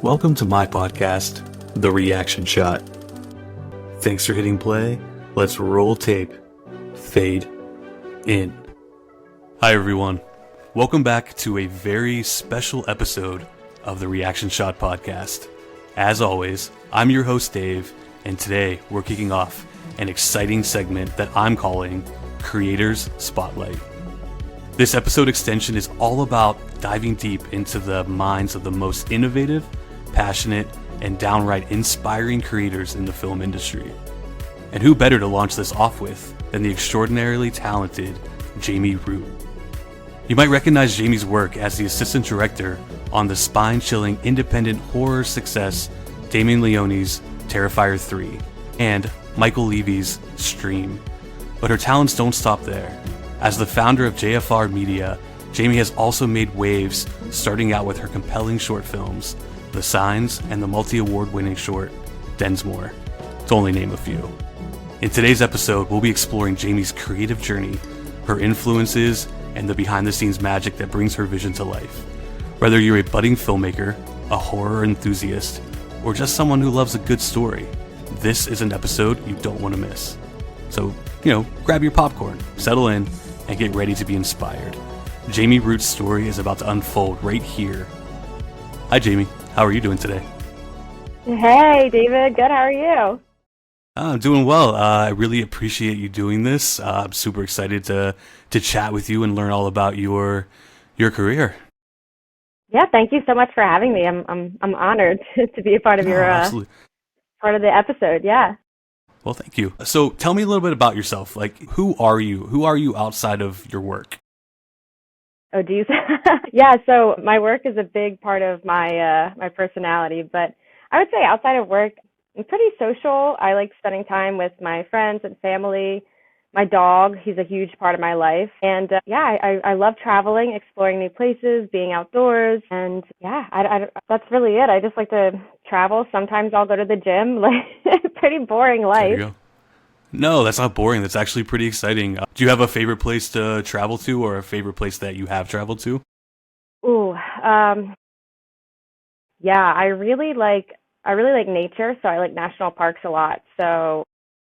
Welcome to my podcast, The Reaction Shot. Thanks for hitting play. Let's roll tape. Fade in. Hi everyone. Welcome back to a very special episode of the Reaction Shot podcast. As always, I'm your host Dave, and today we're kicking off an exciting segment that I'm calling Creators Spotlight. This episode extension is all about diving deep into the minds of the most innovative, passionate, and downright inspiring creators in the film industry. And who better to launch this off with than the extraordinarily talented Jamie Root. You might recognize Jamie's work as the assistant director on the spine-chilling independent horror success Damien Leone's Terrifier 3 and Michael Levy's Stream. But her talents don't stop there. As the founder of JFR Media, Jamie has also made waves, starting out with her compelling short films, The Signs and the multi-award-winning short, Densmore, to only name a few. In today's episode, we'll be exploring Jamie's creative journey, her influences, and the behind-the-scenes magic that brings her vision to life. Whether you're a budding filmmaker, a horror enthusiast, or just someone who loves a good story, this is an episode you don't want to miss. So, grab your popcorn, settle in, and get ready to be inspired. Jamie Root's story is about to unfold right here. Hi Jamie, how are you doing today? Hey David, good, how are you? I'm doing well. I really appreciate you doing this. I'm super excited to chat with you and learn all about your career. Yeah, thank you so much for having me. I'm honored to be a part of your part of the episode. Yeah. Well, thank you. So tell me a little bit about yourself. Like, who are you? Who are you outside of your work? Oh, geez. Yeah, so my work is a big part of my my personality, but I would say outside of work, I'm pretty social. I like spending time with my friends and family. My dog, he's a huge part of my life. And I love traveling, exploring new places, being outdoors. And that's really it. I just like to travel. Sometimes I'll go to the gym. Like, pretty boring life. There you go. No, that's not boring. That's actually pretty exciting. Do you have a favorite place to travel to, or a favorite place that you have traveled to? Ooh, I really like nature, so I like national parks a lot. So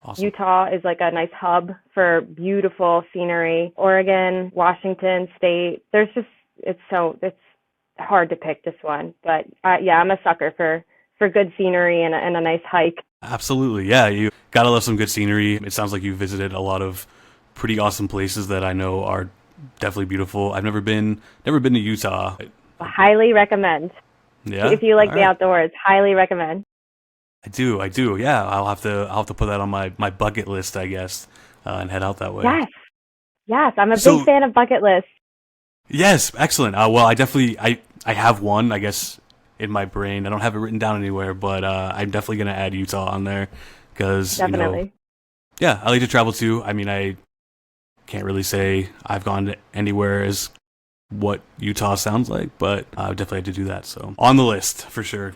awesome. Utah is like a nice hub for beautiful scenery. Oregon, Washington State. It's hard to pick this one, but I'm a sucker for good scenery and a nice hike. Absolutely, yeah. You gotta love some good scenery. It sounds like you visited a lot of pretty awesome places that I know are definitely beautiful. I've never been to Utah. Highly recommend. Yeah. If you like All the right. outdoors, highly recommend. I do. Yeah, I'll have to put that on my bucket list, I guess, and head out that way. Yes. I'm a big fan of bucket lists. Yes, excellent. Well, I have one, I guess, in my brain. I don't have it written down anywhere, but I'm definitely gonna add Utah on there because Definitely. I like to travel too. I mean, I can't really say I've gone to anywhere as what Utah sounds like, but I would definitely have to do that. So on the list for sure.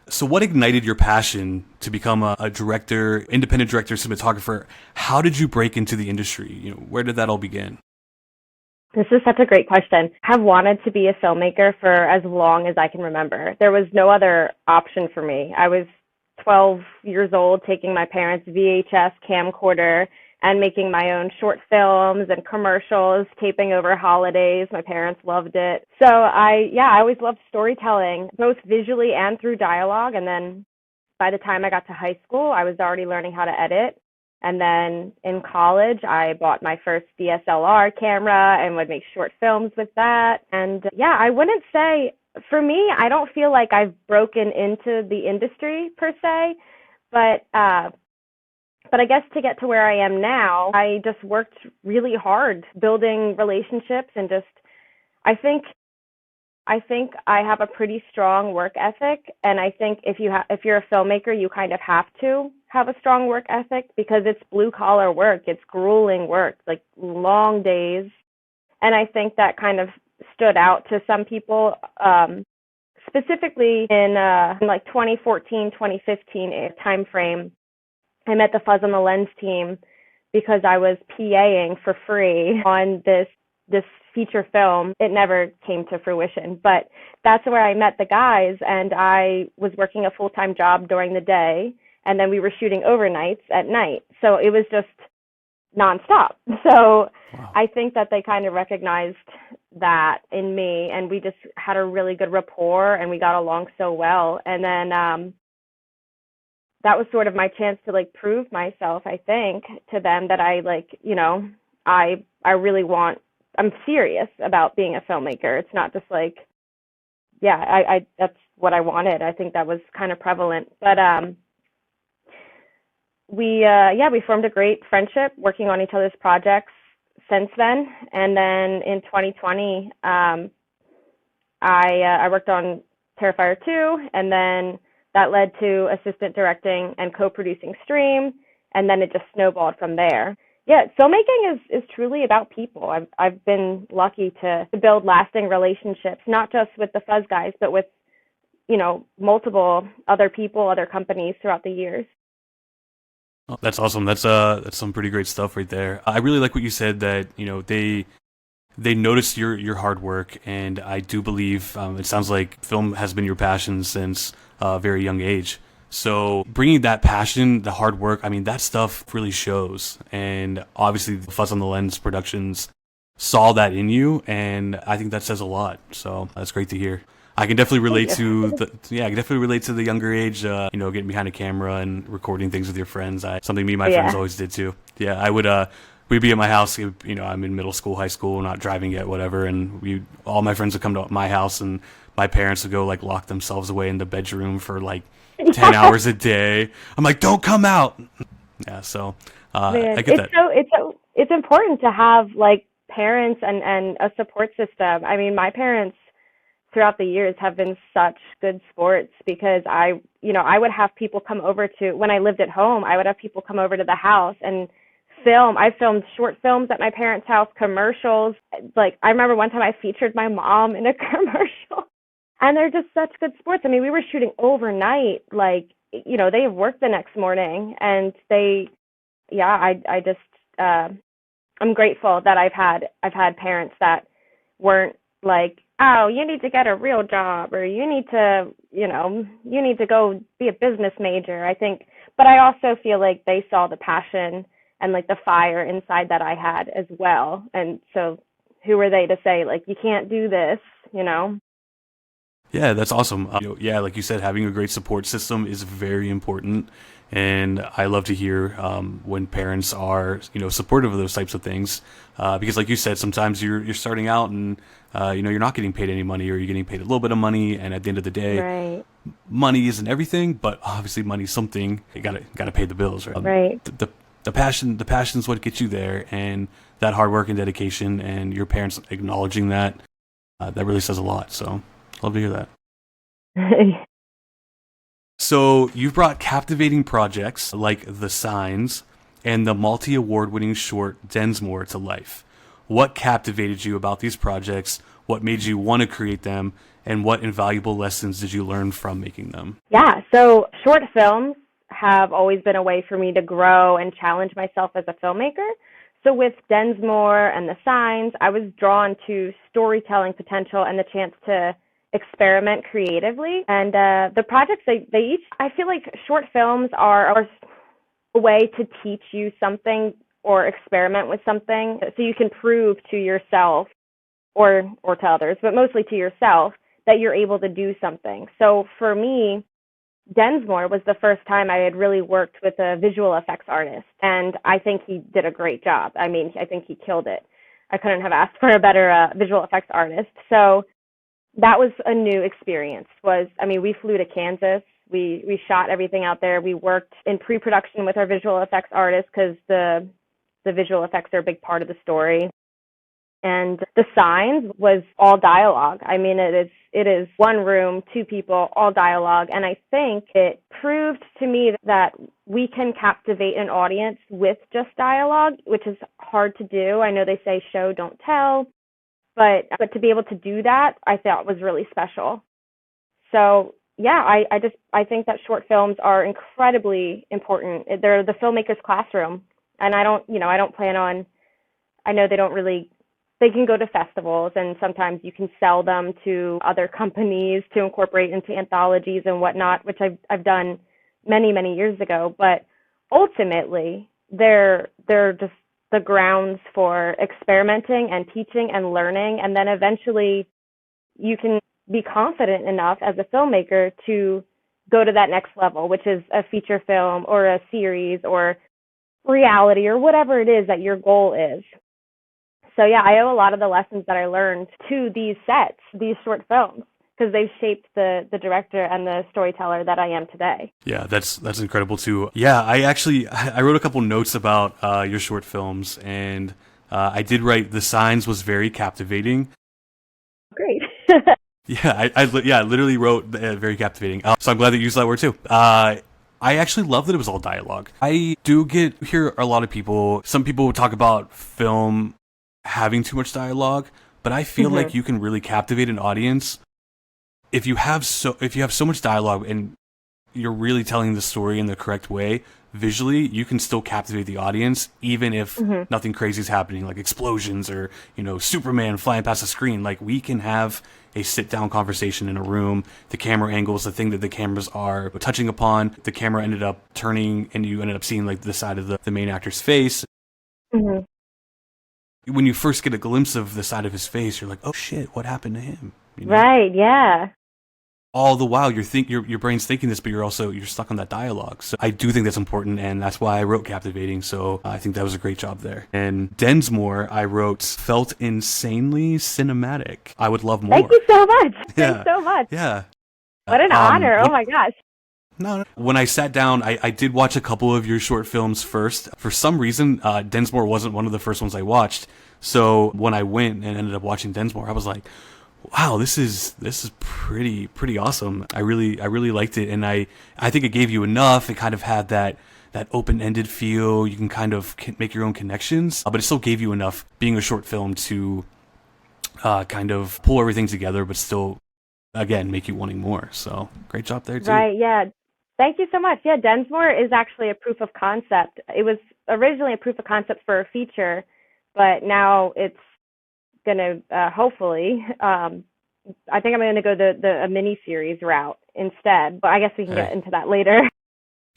So what ignited your passion to become a director, independent director, cinematographer? How did you break into the industry? Where did that all begin? This is such a great question. I have wanted to be a filmmaker for as long as I can remember. There was no other option for me. I was 12 years old taking my parents' VHS camcorder and making my own short films and commercials, taping over holidays. My parents loved it. So I always loved storytelling, both visually and through dialogue. And then by the time I got to high school, I was already learning how to edit. And then in college, I bought my first DSLR camera and would make short films with that. And I wouldn't say, for me, I don't feel like I've broken into the industry per se, but I guess to get to where I am now, I just worked really hard building relationships and I think I have a pretty strong work ethic, and I think if you're a filmmaker, you kind of have to have a strong work ethic because it's blue collar work, it's grueling work, like long days, and I think that kind of stood out to some people, specifically in like 2014, 2015 time frame. I met the Fuzz on the Lens team because I was PAing for free on this this feature film, it never came to fruition. But that's where I met the guys, and I was working a full-time job during the day, and then we were shooting overnights at night. So it was just nonstop. So Wow. I think that they kind of recognized that in me, and we just had a really good rapport, and we got along so well. And then that was sort of my chance to like prove myself, I think, to them that I like, I really I'm serious about being a filmmaker. It's not just like, yeah, I that's what I wanted. I think that was kind of prevalent. But we formed a great friendship working on each other's projects since then. And then in 2020, I worked on Terrifier 2, and then that led to assistant directing and co-producing Stream, and then it just snowballed from there. Yeah, filmmaking is truly about people. I've been lucky to build lasting relationships, not just with the Fuzz guys, but with, multiple other people, other companies throughout the years. Oh, that's awesome. That's some pretty great stuff right there. I really like what you said that, they noticed your hard work, and I do believe it sounds like film has been your passion since a very young age. So bringing that passion, the hard work, I mean, that stuff really shows. And obviously, the Fuzz on the Lens Productions saw that in you, and I think that says a lot. So that's great to hear. I can definitely relate to the younger age, getting behind a camera and recording things with your friends. Something me and my friends always did too. Yeah, I would. We'd be at my house. I'm in middle school, high school, not driving yet, whatever. And all my friends would come to my house, and my parents would go like lock themselves away in the bedroom for like 10 hours a day. I'm like, don't come out. Yeah, so I get that. It's important to have like parents and a support system. I mean, my parents throughout the years have been such good sports, because I would have people come over when I lived at home, I would have people come over to the house and film. I filmed short films at my parents' house, commercials. Like, I remember one time I featured my mom in a commercial. And they're just such good sports. I mean, we were shooting overnight. Like, they have worked the next morning, and I just, I'm grateful that I've had parents that weren't like, oh, you need to get a real job, or you need to go be a business major. I think, but I also feel like they saw the passion and like the fire inside that I had as well. And so who were they to say like, you can't do this, Yeah, that's awesome. Like you said, having a great support system is very important, and I love to hear when parents are, supportive of those types of things, because, like you said, sometimes you're starting out and you're not getting paid any money, or you're getting paid a little bit of money, and at the end of the day, right, money isn't everything, but obviously money's something. You gotta pay the bills, right? Right. The passion's what gets you there, and that hard work and dedication, and your parents acknowledging that really says a lot. So. Love to hear that. So you've brought captivating projects like The Signs and the multi-award-winning short Densmore to life. What captivated you about these projects? What made you want to create them? And what invaluable lessons did you learn from making them? Yeah, so short films have always been a way for me to grow and challenge myself as a filmmaker. So with Densmore and The Signs, I was drawn to storytelling potential and the chance to experiment creatively. And the projects, they each, I feel like short films are a way to teach you something or experiment with something, so you can prove to yourself or to others, but mostly to yourself, that you're able to do something. So for me, Densmore was the first time I had really worked with a visual effects artist, and I think he did a great job. I mean, I think he killed it. I couldn't have asked for a better visual effects artist. So that was a new experience. We flew to Kansas. We shot everything out there. We worked in pre-production with our visual effects artist, because the visual effects are a big part of the story. And The Signs was all dialogue. I mean, it is one room, two people, all dialogue. And I think it proved to me that we can captivate an audience with just dialogue, which is hard to do. I know they say show, don't tell. But to be able to do that, I thought was really special. So yeah, I think that short films are incredibly important. They're the filmmaker's classroom, and I know they don't really they can go to festivals, and sometimes you can sell them to other companies to incorporate into anthologies and whatnot, which I've done many, many years ago. But ultimately, they're just the grounds for experimenting and teaching and learning, and then eventually you can be confident enough as a filmmaker to go to that next level, which is a feature film or a series or reality or whatever it is that your goal is. So yeah, I owe a lot of the lessons that I learned to these sets, these short films, because they've shaped the director and the storyteller that I am today. Yeah, that's incredible too. Yeah, I wrote a couple notes about your short films, and I did write The Signs was very captivating. Great. Yeah, I literally wrote very captivating. So I'm glad that you used that word too. I actually love that it was all dialogue. I do hear a lot of people. Some people talk about film having too much dialogue, but I feel like you can really captivate an audience if you have so much dialogue and you're really telling the story in the correct way. Visually, you can still captivate the audience, even if nothing crazy is happening, like explosions or, Superman flying past the screen. Like, we can have a sit-down conversation in a room. The camera angles, the thing that the cameras are touching upon, the camera ended up turning, and you ended up seeing, like, the side of the main actor's face. Mm-hmm. When you first get a glimpse of the side of his face, you're like, oh, shit, what happened to him? Right, yeah. All the while your brain's thinking this, but you're stuck on that dialogue. So I do think that's important, and that's why I wrote captivating. So I think that was a great job there. And Densmore, I wrote felt insanely cinematic. I would love more. Thank you so much. Yeah. Thanks so much. Yeah. What an honor. Oh my gosh. No. When I sat down, I did watch a couple of your short films first. For some reason, Densmore wasn't one of the first ones I watched. So when I went and ended up watching Densmore, I was like, wow, this is pretty awesome. I really liked it, and I think it gave you enough. It kind of had that open-ended feel. You can kind of make your own connections, but it still gave you enough, being a short film, to kind of pull everything together, but still, again, make you wanting more. So great job there too. Right, yeah. Thank you so much. Yeah, Densmore is actually a proof of concept. It was originally a proof of concept for a feature, but now it's gonna hopefully I think I'm gonna go the mini series route instead, but I guess we can get into that later.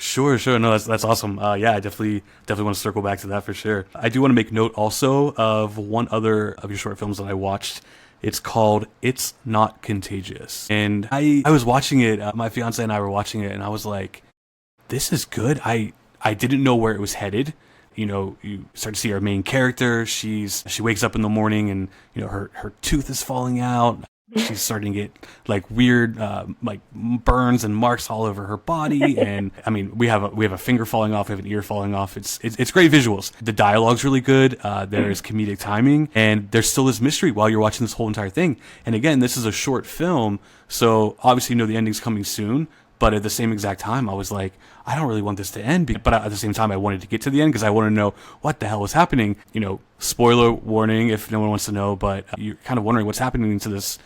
Sure. No, that's awesome. Yeah, I definitely want to circle back to that for sure. I do want to make note also of one other of your short films that I watched. It's called It's Not Contagious, and I was watching it. My fiance and I were watching it, and I was like, this is good. I didn't know where it was headed. You start to see our main character. She wakes up in the morning, and her tooth is falling out. She's starting to get like weird like burns and marks all over her body, and I mean we have a finger falling off, we have an ear falling off. It's great visuals. The dialogue's really good. There is comedic timing, and there's still this mystery while you're watching this whole entire thing. And again, this is a short film, so obviously the ending's coming soon. But at the same exact time, I was like, I don't really want this to end. But at the same time, I wanted to get to the end because I want to know what the hell was happening. Spoiler warning if no one wants to know, but you're kind of wondering what's happening to this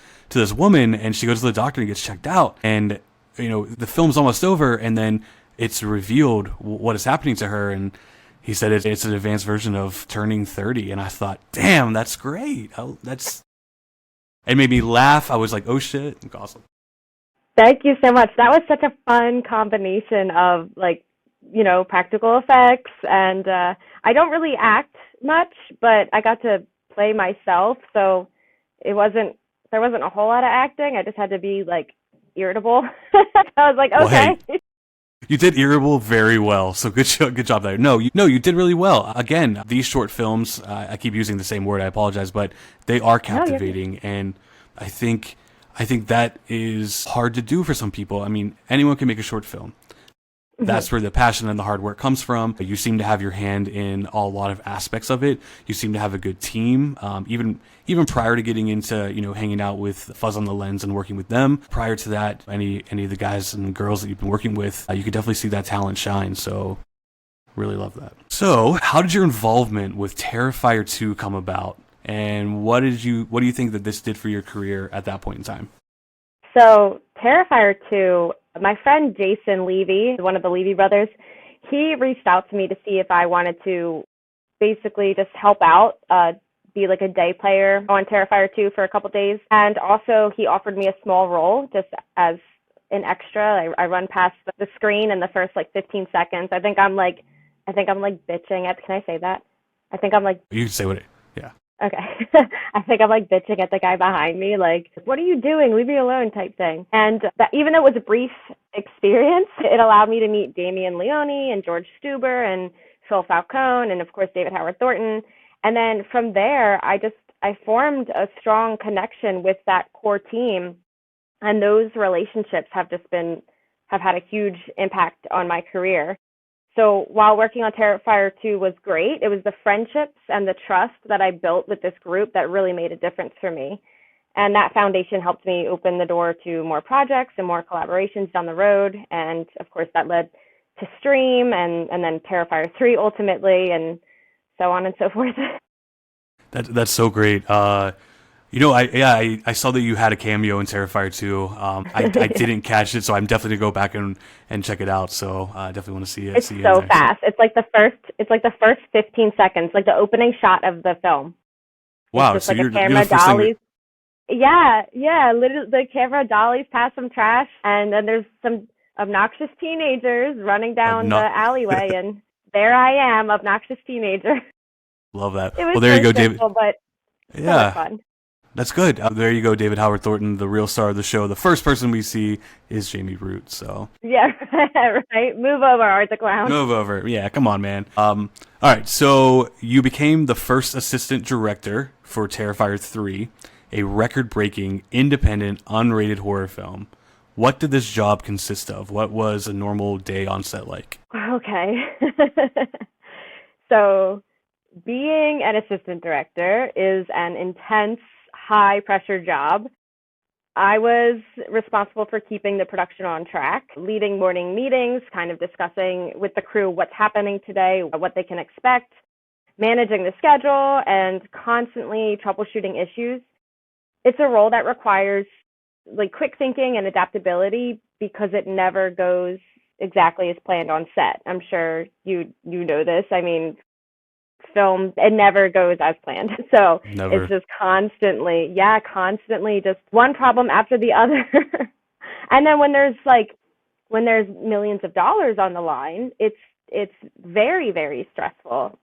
woman. And she goes to the doctor and gets checked out. And, the film's almost over. And then it's revealed what is happening to her. And he said it's an advanced version of turning 30. And I thought, damn, that's great. It made me laugh. I was like, oh, shit. Awesome. Thank you so much. That was such a fun combination of practical effects, and I don't really act much, but I got to play myself, so there wasn't a whole lot of acting. I just had to be like irritable. I was like, okay. Well, hey, you did irritable very well, so good job there. No, you did really well. Again, these short films, I keep using the same word, I apologize, but they are captivating, and I think that is hard to do for some people. I mean, anyone can make a short film. That's where the passion and the hard work comes from. You seem to have your hand in a lot of aspects of it. You seem to have a good team. Even prior to getting into, hanging out with Fuzz on the Lens and working with them, prior to that, any of the guys and girls that you've been working with, you could definitely see that talent shine. So really love that. So how did your involvement with Terrifier 2 come about? And what do you think that this did for your career at that point in time? So Terrifier 2, my friend Jason Levy, one of the Levy brothers, he reached out to me to see if I wanted to basically just help out be like a day player on Terrifier 2 for a couple days. And also he offered me a small role just as an extra. I run past the screen in the first like 15 seconds. I think I'm like bitching at, can I say that? I think I'm like, You can say what yeah. okay. I think I'm like bitching at the guy behind me, like, what are you doing? Leave me alone type thing. And that, even though it was a brief experience, it allowed me to meet Damien Leone and George Stuber and Phil Falcone and of course David Howard Thornton. And then from there, I formed a strong connection with that core team. And those relationships have had a huge impact on my career. So while working on Terrifier 2 was great, it was the friendships and the trust that I built with this group that really made a difference for me. And that foundation helped me open the door to more projects and more collaborations down the road. And of course, that led to Stream and then Terrifier 3 ultimately, and so on and so forth. That's so great. I saw that you had a cameo in Terrifier 2. I didn't catch it, so I'm definitely gonna go back and check it out. So I definitely want to see it. It's so fast. It's like the first 15 seconds, like the opening shot of the film. Wow, it's just so like you're a camera the first dollies. Yeah. Literally, the camera dollies past some trash, and then there's some obnoxious teenagers running down the alleyway, and there I am, obnoxious teenager. Love that. It was well, there you go, simple, David. But so much fun. That's good. There you go, David Howard Thornton, the real star of the show. The first person we see is Jamie Root. So yeah, right. Move over, Art the Clown. Move over. Yeah, come on, man. All right. So you became the first assistant director for Terrifier 3, a record-breaking, independent, unrated horror film. What did this job consist of? What was a normal day on set like? Okay. So being an assistant director is an intense, high-pressure job. I was responsible for keeping the production on track, leading morning meetings, kind of discussing with the crew what's happening today, what they can expect, managing the schedule, and constantly troubleshooting issues. It's a role that requires like quick thinking and adaptability because it never goes exactly as planned on set. I'm sure you know this. I mean, film, it never goes as planned. So Never. It's just constantly just one problem after the other. And then when there's millions of dollars on the line, it's very, very stressful.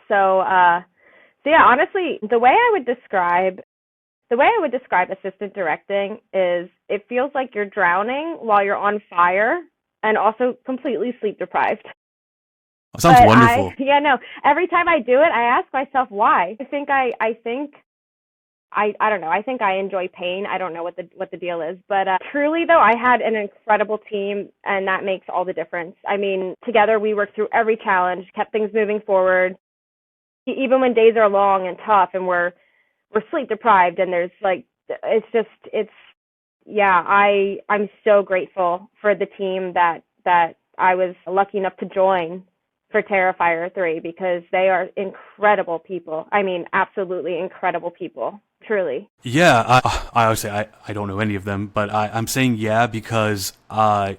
So yeah, honestly, the way I would describe assistant directing is it feels like you're drowning while you're on fire and also completely sleep deprived. That sounds wonderful. Every time I do it, I ask myself why. I don't know. I think I enjoy pain. I don't know what the deal is, but truly though, I had an incredible team, and that makes all the difference. I mean, together we worked through every challenge, kept things moving forward, even when days are long and tough, and we're sleep deprived, and there's like I'm so grateful for the team that I was lucky enough to join for Terrifier 3 because they are incredible people. I mean, absolutely incredible people, truly. Yeah, I would say I don't know any of them, but I'm saying yeah because that's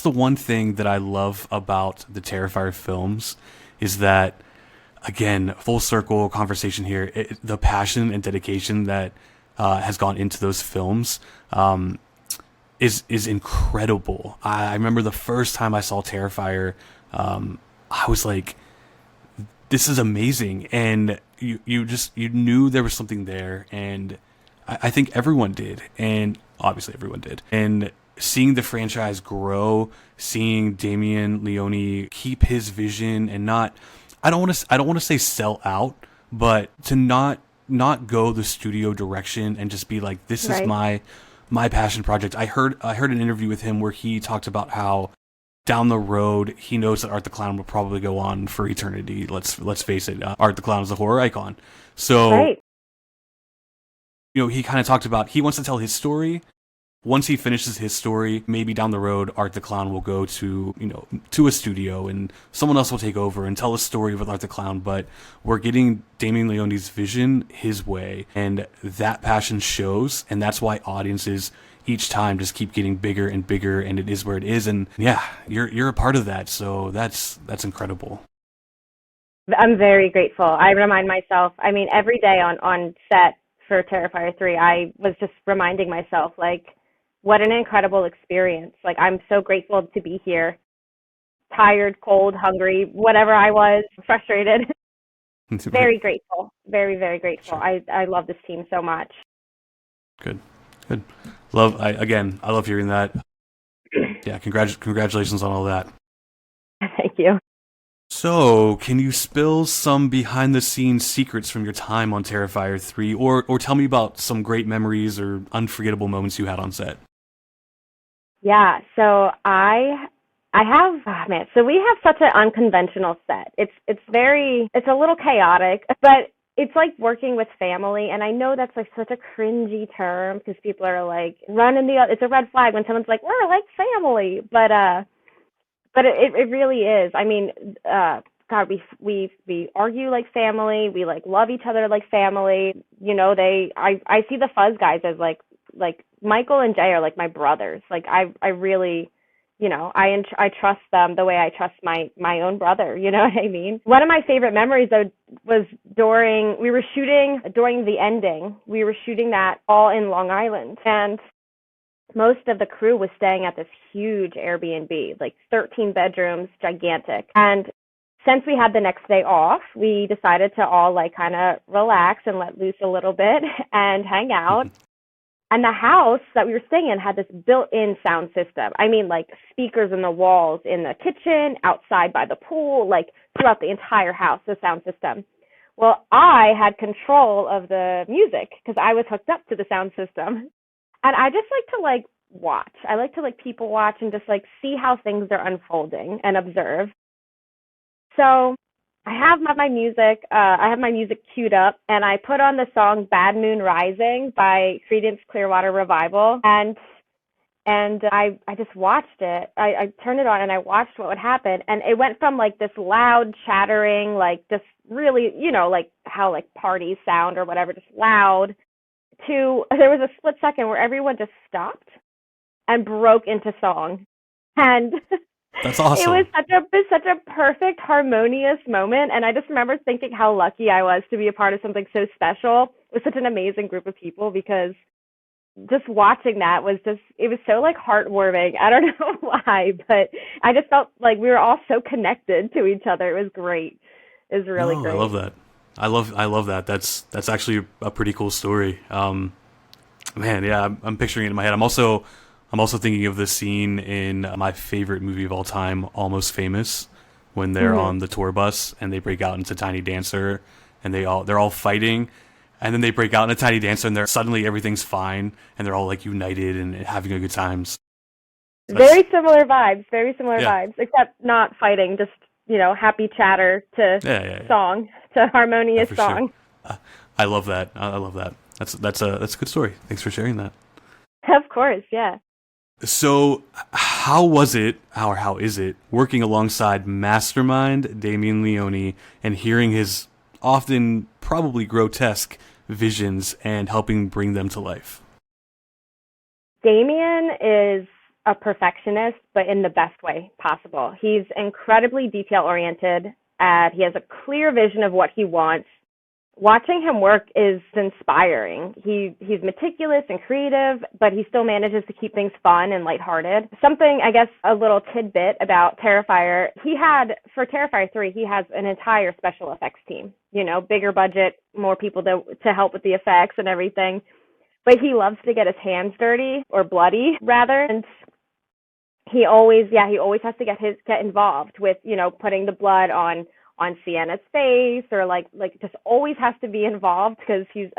the one thing that I love about the Terrifier films is that, again, full circle conversation here, the passion and dedication that has gone into those films is incredible. I remember the first time I saw Terrifier, I was like, this is amazing. And you knew there was something there. And I think everyone did. And obviously everyone did. And seeing the franchise grow, seeing Damien Leone keep his vision and I don't want to say sell out, but to not go the studio direction and just be like, this is my passion project. I heard an interview with him where he talked about how down the road he knows that Art the Clown will probably go on for eternity. Let's face it, Art the Clown is a horror icon. So he kind of talked about he wants to tell his story. Once he finishes his story, maybe down the road, Art the Clown will go to a studio and someone else will take over and tell a story with Art the Clown. But we're getting Damien Leone's vision his way, and that passion shows, and that's why audiences each time just keep getting bigger and bigger, and it is where it is. And yeah, you're a part of that, so that's incredible. I'm very grateful. I remind myself, I mean, every day on set for Terrifier 3, I was just reminding myself, like, what an incredible experience. Like, I'm so grateful to be here. Tired, cold, hungry, whatever I was, frustrated. Right. Very grateful. Very, very grateful. Sure. I love this team so much. Good. Good. I love hearing that. Yeah, congratulations on all that. Thank you. So, can you spill some behind the scenes secrets from your time on Terrifier 3 or tell me about some great memories or unforgettable moments you had on set? Yeah, so I have oh man, so we have such an unconventional set. It's a little chaotic, but it's like working with family, and I know that's like such a cringy term because people are like running it's a red flag when someone's like we're like family, but it really is. I mean, God, we argue like family. We like love each other like family. You know, I see the Fuzz guys as like Michael and Jay are like my brothers. Like I really, you know, I trust them the way I trust my own brother. You know what I mean? One of my favorite memories though was we were shooting during the ending. We were shooting that all in Long Island, and most of the crew was staying at this huge Airbnb, like 13 bedrooms, gigantic. And since we had the next day off, we decided to all like kind of relax and let loose a little bit and hang out. And the house that we were staying in had this built-in sound system. I mean, like speakers in the walls in the kitchen, outside by the pool, like throughout the entire house, the sound system. Well, I had control of the music because I was hooked up to the sound system. And I just like to like watch. I like to like people watch and just like see how things are unfolding and observe. So I have my music queued up, and I put on the song Bad Moon Rising by Creedence Clearwater Revival, and I just watched it. I turned it on and I watched what would happen, and it went from like this loud chattering, like just really, you know, like how like parties sound or whatever, just loud, to there was a split second where everyone just stopped and broke into song. And That's awesome. it was such a perfect harmonious moment, and I just remember thinking how lucky I was to be a part of something so special with such an amazing group of people, because just watching that was just it was so like heartwarming. I don't know why, but I just felt like we were all so connected to each other. It was great. It was really No, I love great. that. I love that. That's actually a pretty cool story. Man, yeah, I'm picturing it in my head. I'm also thinking of this scene in my favorite movie of all time, Almost Famous, when they're Mhm. on the tour bus and they break out into Tiny Dancer and they're all fighting, and then they break out in a Tiny Dancer and they're suddenly everything's fine and they're all like united and having a good times. That's Very similar yeah, vibes, except not fighting, just, you know, happy chatter to yeah, song, to yeah, harmonious for sure. song. Uh, I love that. I love that. That's a good story. Thanks for sharing that. Of course, yeah. So, how was it, or how is it, working alongside Mastermind Damien Leone and hearing his often probably grotesque visions and helping bring them to life? Damien is a perfectionist, but in the best way possible. He's incredibly detail oriented, and he has a clear vision of what he wants. Watching him work is inspiring. He's meticulous and creative, but he still manages to keep things fun and lighthearted. Something, I guess, a little tidbit about Terrifier. For Terrifier 3, he has an entire special effects team. You know, bigger budget, more people to help with the effects and everything. But he loves to get his hands dirty, or bloody rather, and he always has to get involved with, you know, putting the blood on Sienna's face, or like just always has to be involved because he's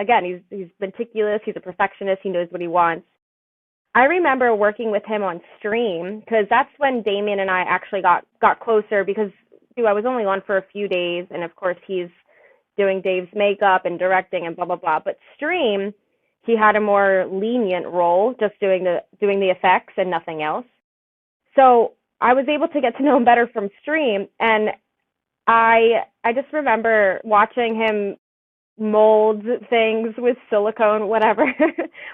meticulous, he's a perfectionist, he knows what he wants. I remember working with him on stream because that's when Damien and I actually got closer, because I was only on for a few days, and of course he's doing Dave's makeup and directing and blah blah blah. But stream, he had a more lenient role, just doing the effects and nothing else. So I was able to get to know him better from stream, and I just remember watching him mold things with silicone, whatever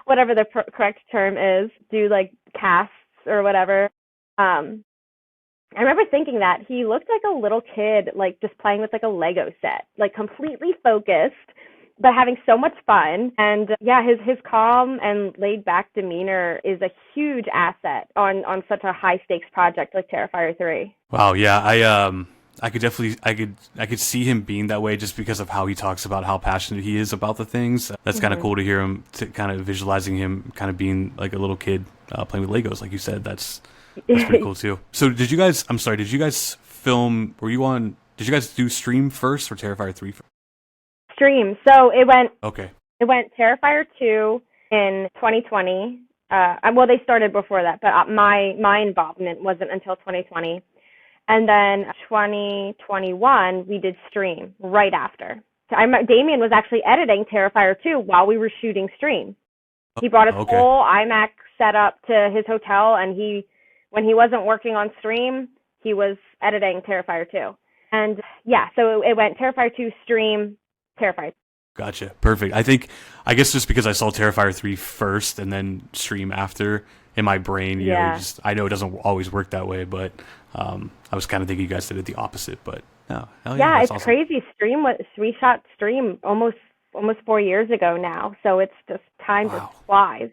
whatever the correct term is, do like casts or whatever. Um, I remember thinking that he looked like a little kid, like just playing with like a Lego set, like completely focused, but having so much fun. And yeah, his calm and laid back demeanor is a huge asset on such a high stakes project like Terrifier 3. Wow, yeah, I could definitely, I could see him being that way just because of how he talks about how passionate he is about the things. That's kind of cool to hear him, to kind of visualizing him kind of being like a little kid playing with Legos, like you said. That's pretty cool too. So did you guys, I'm sorry, did you guys film, did you guys do Stream first or Terrifier 3 first? Stream. So Okay. it went Terrifier 2 in 2020. Well, they started before that, but my involvement wasn't until 2020. And then 2021, we did Stream right after. So Damien was actually editing Terrifier 2 while we were shooting Stream. He brought his whole iMac setup to his hotel, and when he wasn't working on Stream, he was editing Terrifier 2. And yeah, so it went Terrifier 2, Stream, Terrifier. Gotcha. Perfect. I guess just because I saw Terrifier 3 first and then Stream after, in my brain, you know, I know it doesn't always work that way, but I was kind of thinking you guys did it the opposite, but no. Hell yeah, it's awesome. Crazy. We shot Stream almost 4 years ago now, so it's just time just flies.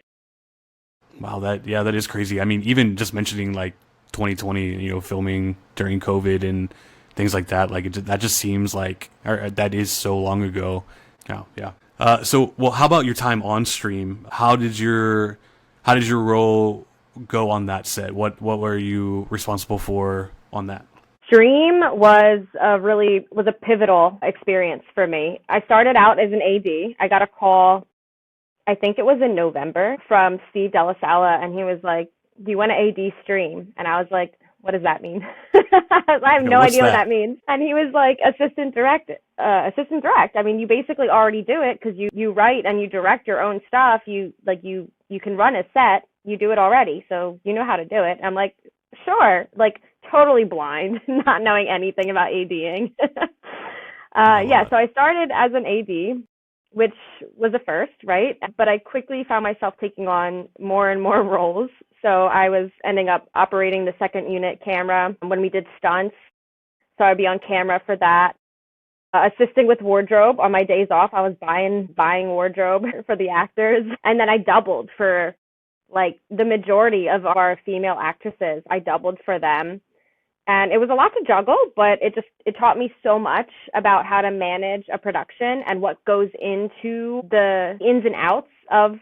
Wow, that is crazy. I mean, even just mentioning like 2020, you know, filming during COVID and things like that, like that just seems like that is so long ago. Oh, yeah. So, well, how about your time on Stream? How did your role go on that set? What were you responsible for on that? Stream was a pivotal experience for me. I started out as an AD. I got a call, I think it was in November, from Steve Delasala, and he was like, "Do you want to AD Stream?" And I was like, "What does that mean?" I have no idea what that means. And he was like, assistant direct. I mean, you basically already do it because you write and you direct your own stuff. You can run a set. You do it already, so you know how to do it. I'm like, sure, like totally blind, not knowing anything about ADing. So I started as an AD, which was a first, right? But I quickly found myself taking on more and more roles. So I was ending up operating the second unit camera when we did stunts. So I'd be on camera for that. Assisting with wardrobe on my days off. I was buying wardrobe for the actors. And then I doubled for like the majority of our female actresses. I doubled for them. And it was a lot to juggle, but it taught me so much about how to manage a production and what goes into the ins and outs of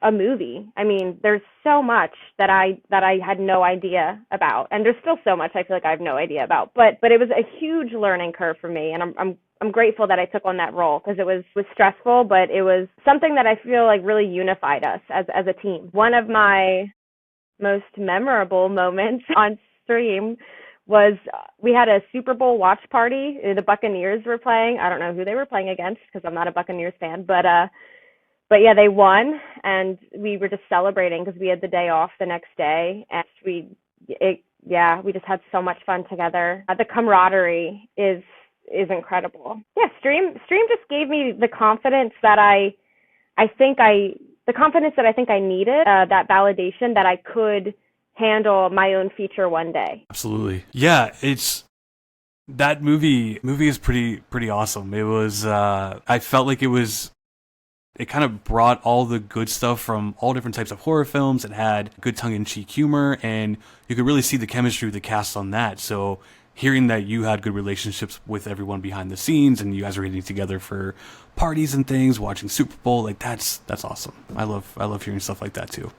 a movie. I mean, there's so much that I had no idea about, and there's still so much I feel like I have no idea about. But it was a huge learning curve for me, and I'm grateful that I took on that role because it was stressful, but it was something that I feel like really unified us as a team. One of my most memorable moments on Stream was we had a Super Bowl watch party. The Buccaneers were playing. I don't know who they were playing against because I'm not a Buccaneers fan, but yeah, they won, and we were just celebrating because we had the day off the next day, and we just had so much fun together. The camaraderie is incredible. Yeah, Stream just gave me the confidence that I think I needed, that validation that I could handle my own feature one day. Absolutely. Yeah, that movie is pretty awesome. It was I felt like it kind of brought all the good stuff from all different types of horror films. It had good tongue-in-cheek humor, and you could really see the chemistry of the cast on that. So hearing that you had good relationships with everyone behind the scenes, and you guys were getting together for parties and things, watching Super Bowl, like that's awesome. I love hearing stuff like that too.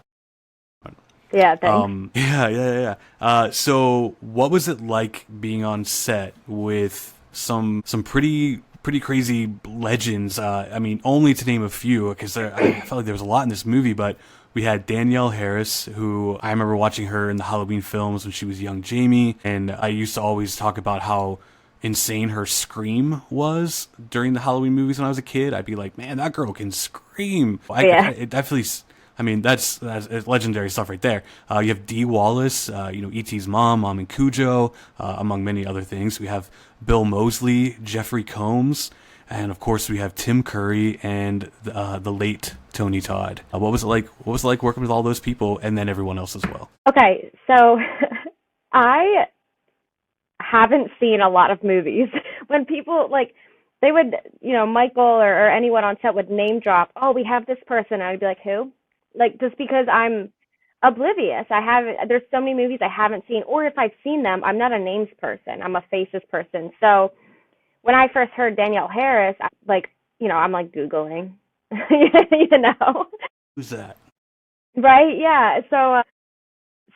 Yeah, thanks. So what was it like being on set with some pretty crazy legends? I mean, only to name a few, because I felt like there was a lot in this movie, but we had Danielle Harris, who I remember watching her in the Halloween films when she was young Jamie, and I used to always talk about how insane her scream was during the Halloween movies when I was a kid. I'd be like, man, that girl can scream. It definitely... I mean, that's legendary stuff right there. You have Dee Wallace, E.T.'s mom and Cujo, among many other things. We have Bill Moseley, Jeffrey Combs, and of course we have Tim Curry and the late Tony Todd. What was it like? What was it like working with all those people and then everyone else as well? Okay, so I haven't seen a lot of movies. When people like they would, Michael or anyone on set would name drop, oh, we have this person, and I'd be like, who? Like, just because I'm oblivious. There's so many movies I haven't seen, or if I've seen them, I'm not a names person. I'm a faces person. So when I first heard Danielle Harris, I'm like Googling, Who's that? right? Yeah.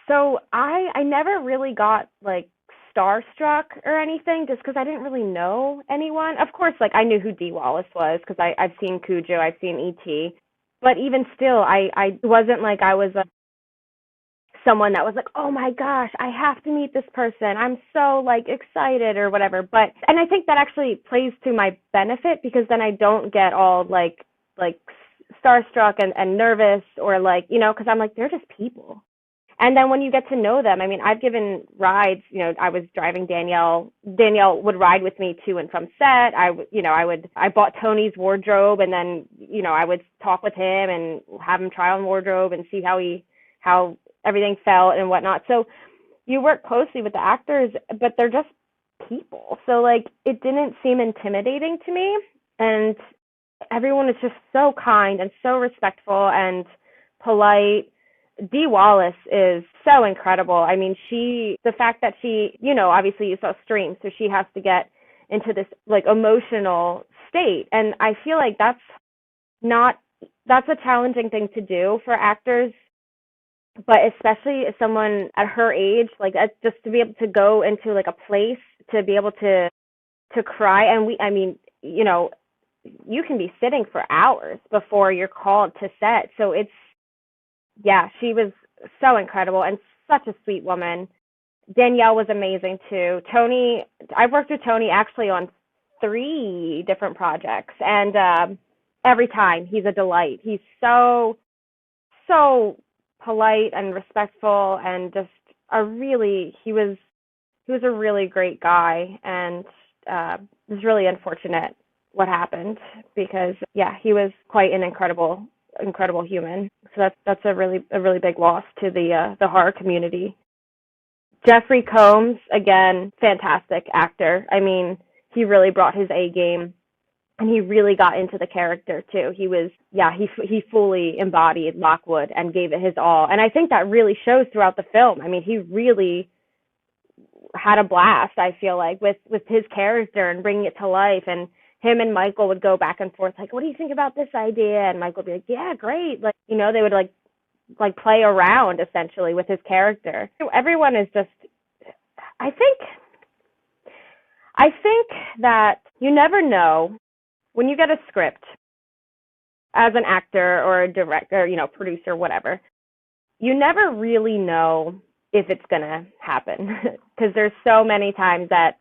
So I never really got like starstruck or anything, just because I didn't really know anyone. Of course, like I knew who Dee Wallace was because I've seen Cujo, I've seen E.T. But even still, I wasn't like I was someone that was like, oh my gosh, I have to meet this person. I'm so like excited or whatever. And I think that actually plays to my benefit, because then I don't get all like starstruck and nervous, or like, because I'm like, they're just people. And then when you get to know them, I mean, I've given rides, I was driving Danielle would ride with me to and from set. I bought Tony's wardrobe, and then, I would talk with him and have him try on wardrobe and see how everything felt and whatnot. So you work closely with the actors, but they're just people. So like, it didn't seem intimidating to me. And everyone is just so kind and so respectful and polite. Dee Wallace is so incredible. I mean, the fact that she, obviously you saw Stream, so she has to get into this like emotional state. And I feel like that's a challenging thing to do for actors, but especially as someone at her age, like just to be able to go into like a place to be able to cry. And I mean, you can be sitting for hours before you're called to set. So she was so incredible and such a sweet woman. Danielle was amazing too. Tony, I've worked with Tony actually on 3 different projects, and every time he's a delight. He's so polite and respectful, and just he was a really great guy. And it was really unfortunate what happened, because he was quite an incredible human. So that's a really big loss to the horror community. Jeffrey Combs, again, fantastic actor. I mean, he really brought his A game, and he really got into the character too. He fully embodied Lockwood and gave it his all. And I think that really shows throughout the film. I mean, he really had a blast, I feel like, with his character and bringing it to life. And him and Michael would go back and forth, like, what do you think about this idea? And Michael would be like, yeah, great. Like, they would like play around essentially with his character. Everyone is just, I think that you never know when you get a script as an actor or a director, producer, whatever. You never really know if it's going to happen, because there's so many times that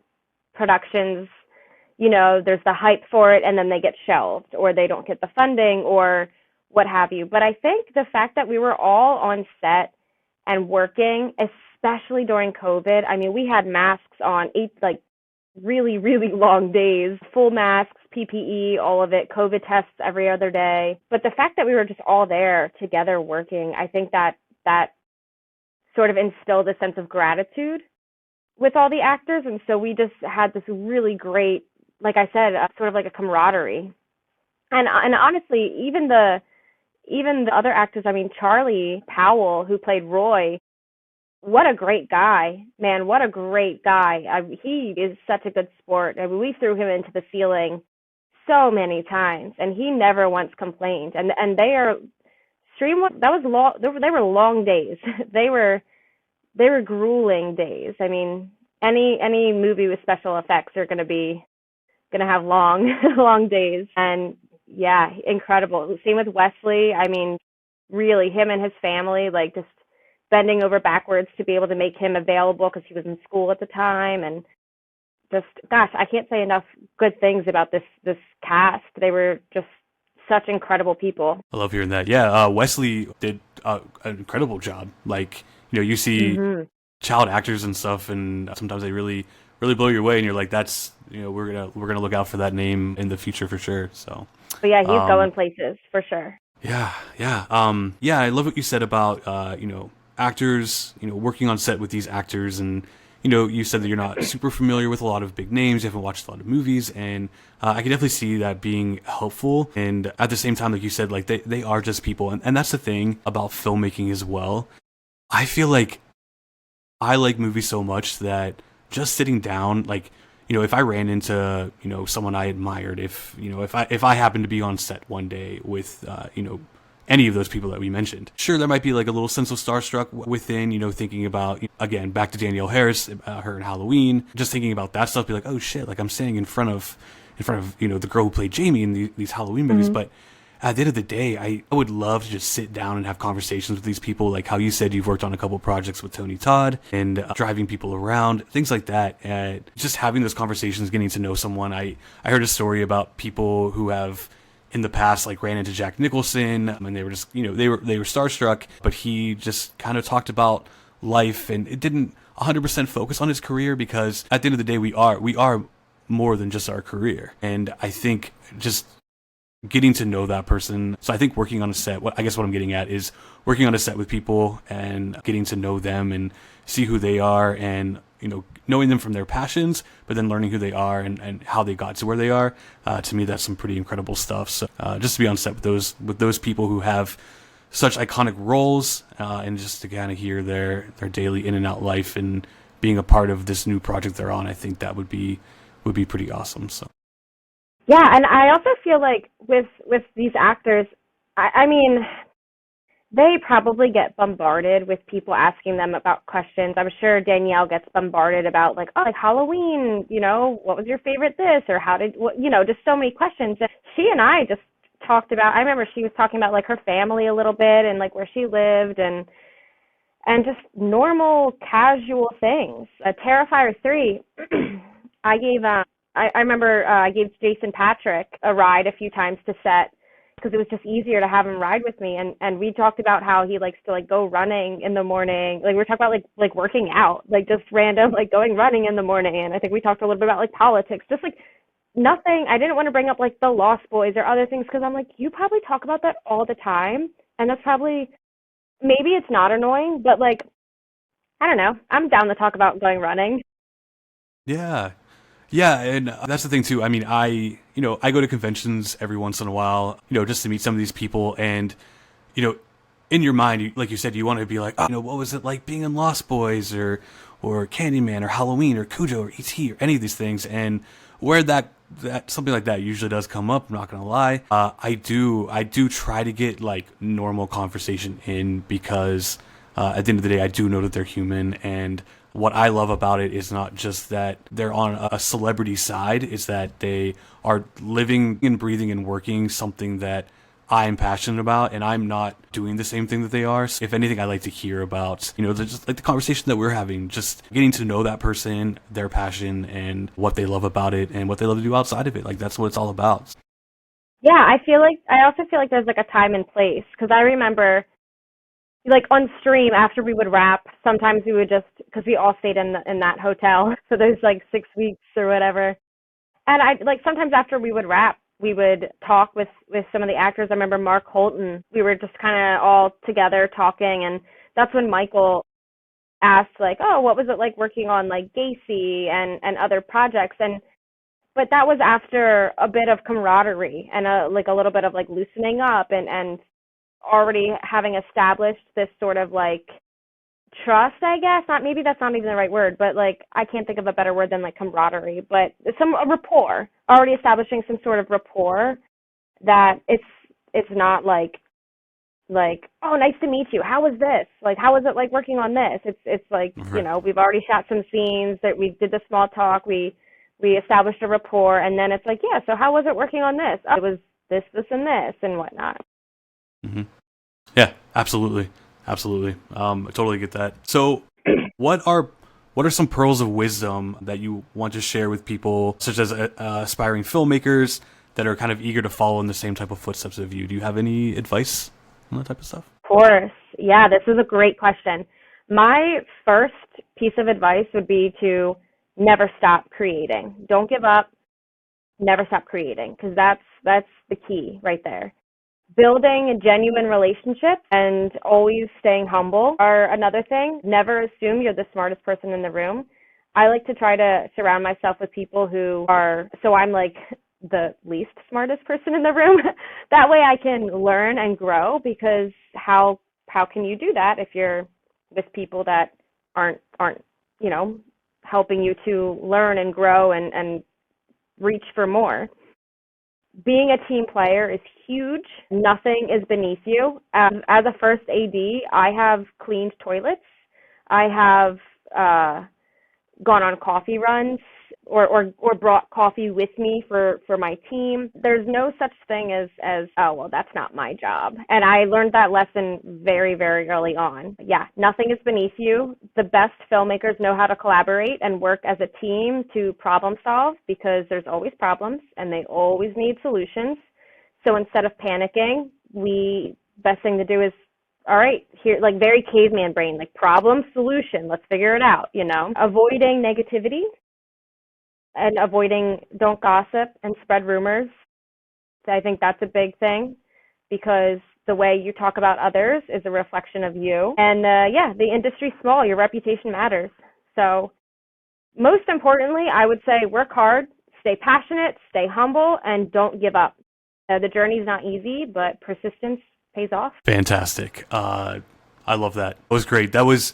productions, there's the hype for it and then they get shelved, or they don't get the funding, or what have you. But I think the fact that we were all on set and working, especially during COVID, I mean, we had masks on, really, really long days, full masks, PPE, all of it, COVID tests every other day. But the fact that we were just all there together working, I think that sort of instilled a sense of gratitude with all the actors. And so we just had this really great, like I said, sort of like a camaraderie. And honestly, even the other actors, I mean, Charlie Powell, who played Roy, what a great guy, man. What a great guy. He is such a good sport. I mean, we threw him into the ceiling so many times, and he never once complained. And they are that was long. They were long days. they were grueling days. I mean, any movie with special effects are going to have long days. And yeah, incredible. Same with Wesley. I mean, really, him and his family, like, just bending over backwards to be able to make him available because he was in school at the time. And just, gosh, I can't say enough good things about this cast. They were just such incredible people. I love hearing that. Yeah, Wesley did an incredible job. Like, you see child actors and stuff, and sometimes they really blow your way, and you're like, that's, we're gonna look out for that name in the future for sure. So, but yeah, he's going places for sure. Yeah. I love what you said about actors, working on set with these actors, and you said that you're not super familiar with a lot of big names, you haven't watched a lot of movies, and I can definitely see that being helpful. And at the same time, like you said, like they are just people, and that's the thing about filmmaking as well. I feel like I like movies so much that just sitting down, like, if I ran into, someone I admired, if I happened to be on set one day with, any of those people that we mentioned, sure, there might be like a little sense of starstruck within, thinking about, again, back to Danielle Harris, her in Halloween, just thinking about that stuff, be like, oh shit, like I'm standing in front of, the girl who played Jamie in these Halloween movies. But at the end of the day, I would love to just sit down and have conversations with these people, like how you said you've worked on a couple projects with Tony Todd and driving people around, things like that. And just having those conversations, getting to know someone. I heard a story about people who have in the past like ran into Jack Nicholson and they were just, they were starstruck, but he just kind of talked about life and it didn't 100% focus on his career, because at the end of the day, we are more than just our career. And I think just getting to know that person. So I think working on a set, I guess what I'm getting at is working on a set with people and getting to know them and see who they are, and, knowing them from their passions, but then learning who they are and how they got to where they are. To me, that's some pretty incredible stuff. So just to be on set with those people who have such iconic roles, and just to kind of hear their daily in and out life and being a part of this new project they're on, I think that would be pretty awesome. So. Yeah, and I also feel like with these actors, I mean, they probably get bombarded with people asking them about questions. I'm sure Danielle gets bombarded about like, oh, like Halloween, what was your favorite this, or how did, just so many questions. She and I just talked about, I remember she was talking about like her family a little bit and like where she lived and just normal casual things. Terrifier 3, I gave, I remember I gave Jason Patrick a ride a few times to set because it was just easier to have him ride with me. And we talked about how he likes to like go running in the morning. Like we were talking about like working out, like just random, like going running in the morning. And I think we talked a little bit about like politics, just like nothing. I didn't want to bring up like the Lost Boys or other things because I'm like, you probably talk about that all the time. And that's probably, maybe it's not annoying, but like, I don't know. I'm down to talk about going running. Yeah. Yeah, and that's the thing too. I mean, I go to conventions every once in a while, just to meet some of these people, and in your mind, like you said, you want to be like, oh, what was it like being in Lost Boys or Candyman or Halloween or Cujo or E.T. or any of these things, and where that something like that usually does come up. I'm not gonna lie, I do try to get like normal conversation in, because at the end of the day, I do know that they're human. And what I love about it is not just that they're on a celebrity side, is that they are living and breathing and working something that I am passionate about, and I'm not doing the same thing that they are. So if anything, I like to hear about, just like the conversation that we're having, just getting to know that person, their passion, and what they love about it, and what they love to do outside of it. Like that's what it's all about. Yeah, I also feel like there's like a time and place because I remember like on stream after we would wrap, sometimes we would just, because we all stayed in that hotel for those like 6 weeks or whatever. And I like sometimes after we would wrap, we would talk with some of the actors. I remember Mark Holton. We were just kind of all together talking, and that's when Michael asked like, "Oh, what was it like working on like Gacy and other projects?" And but that was after a bit of camaraderie and a little bit of like loosening up and already having established this sort of like trust, I guess. Not, maybe that's not even the right word, but like I can't think of a better word than like camaraderie, but some a rapport, already establishing some sort of rapport that it's not like oh, nice to meet you, how was this, like how was it like working on this. It's like, we've already shot some scenes, that we did the small talk, we established a rapport, and then it's like, yeah, so how was it working on this? Oh, it was this and this and whatnot. Mm-hmm. Yeah, absolutely. Absolutely. I totally get that. So what are some pearls of wisdom that you want to share with people, such as aspiring filmmakers that are kind of eager to follow in the same type of footsteps of you? Do you have any advice on that type of stuff? Of course. Yeah, this is a great question. My first piece of advice would be to never stop creating. Don't give up. Never stop creating, because that's the key right there. Building a genuine relationship and always staying humble are another thing. Never assume you're the smartest person in the room. I like to try to surround myself with people who are, so I'm like the least smartest person in the room. That way I can learn and grow, because how can you do that if you're with people that aren't, you know, helping you to learn and grow and reach for more. Being a team player is huge. Nothing is beneath you. As a first AD, I have cleaned toilets. I have gone on coffee runs or brought coffee with me for my team. There's no such thing as oh, well, that's not my job. And I learned that lesson very, very early on. Yeah, nothing is beneath you. The best filmmakers know how to collaborate and work as a team to problem solve, because there's always problems and they always need solutions. So instead of panicking, best thing to do is, all right, here, like very caveman brain, like problem, solution, let's figure it out, you know. Avoiding negativity and don't gossip and spread rumors. I think that's a big thing, because the way you talk about others is a reflection of you. And yeah, the industry's small, your reputation matters. So most importantly, I would say work hard, stay passionate, stay humble, and don't give up. The journey's not easy, but persistence pays off. Fantastic. I love that. It was great. That's